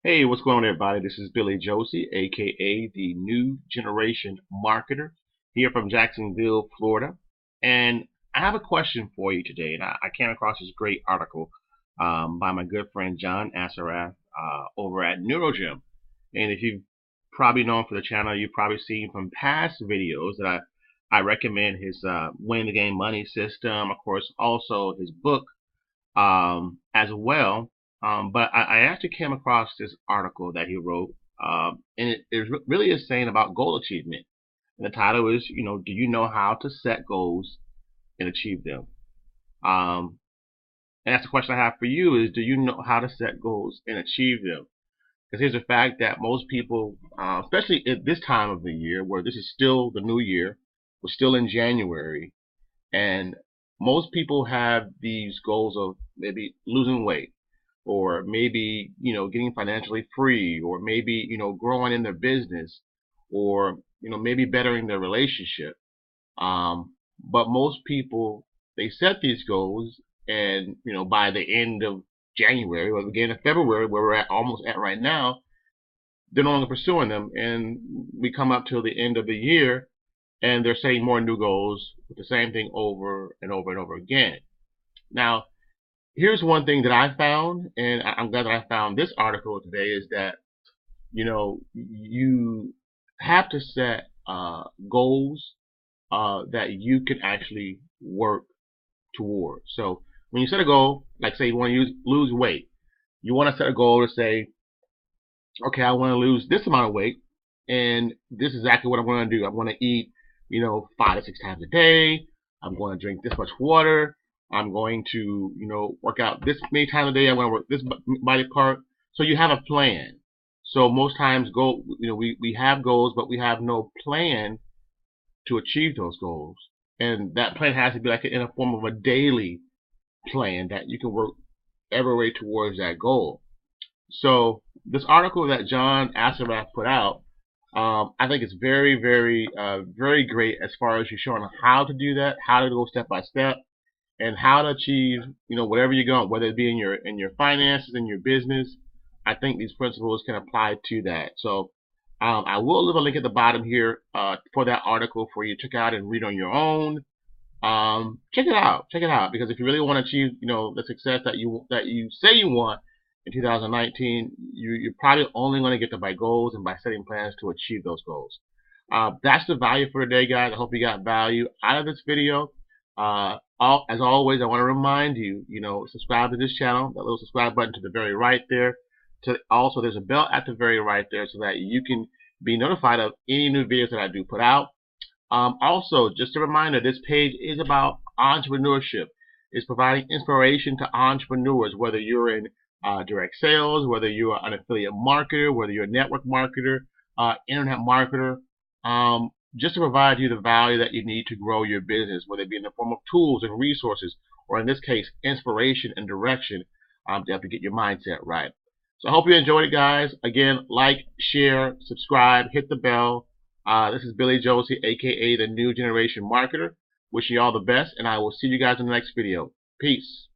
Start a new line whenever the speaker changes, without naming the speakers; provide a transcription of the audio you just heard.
Hey, what's going on, everybody? This is Billy Josie, aka the New Generation Marketer, here from Jacksonville, Florida. And I have a question for you today. And I came across this great article by my good friend John Assaraf over at Neurogym. And if you've probably known for the channel, you've probably seen from past videos that I recommend his Win the Game Money system, of course, also his book as well. But I actually came across this article that he wrote, and it really is saying about goal achievement. And the title is, do you know how to set goals and achieve them? Um, and that's the question I have for you: is do you know how to set goals and achieve them? Because here's the fact that most people, especially at this time of the year, where this is still the new year, we're still in January, and most people have these goals of maybe losing weight, or maybe, getting financially free, or maybe, growing in their business, or, maybe bettering their relationship. But most people, they set these goals, and, by the end of January or the beginning of February, where we're almost at right now, they're no longer pursuing them. And we come up till the end of the year, and they're setting more new goals with the same thing over and over and over again. Now, here's one thing that I found, and I'm glad that I found this article today, is that you have to set goals that you can actually work toward. So when you set a goal, like say you want to lose weight, you want to set a goal to say, okay, I want to lose this amount of weight, and this is exactly what I'm going to do. I'm going to eat, 5 to 6 times a day. I'm going to drink this much water. I'm going to, work out this many times a day. I'm going to work this body part. So you have a plan. So most times, we have goals, but we have no plan to achieve those goals. And that plan has to be like in a form of a daily plan that you can work every way towards that goal. So this article that John Assaraf put out, I think it's very, very, very great as far as you showing how to do that, how to go step by step, and how to achieve, whatever you're going, whether it be in your finances, in your business. I think these principles can apply to that. So I will leave a link at the bottom here for that article for you to check out and read on your own. Check it out, because if you really want to achieve, the success that you say you want in 2019, you're probably only going to get there by goals and by setting plans to achieve those goals. That's the value for today, guys. I hope you got value out of this video. As always, I want to remind you, subscribe to this channel, that little subscribe button to the very right there. Also, there's a bell at the very right there so that you can be notified of any new videos that I do put out. Also, just a reminder, this page is about entrepreneurship. It's providing inspiration to entrepreneurs, whether you're in direct sales, whether you're an affiliate marketer, whether you're a network marketer, internet marketer, just to provide you the value that you need to grow your business, whether it be in the form of tools and resources, or in this case, inspiration and direction to help you get your mindset right. So I hope you enjoyed it, guys. Again, like, share, subscribe, hit the bell. This is Billy Josie, aka the New Generation Marketer. Wishing you all the best, and I will see you guys in the next video. Peace.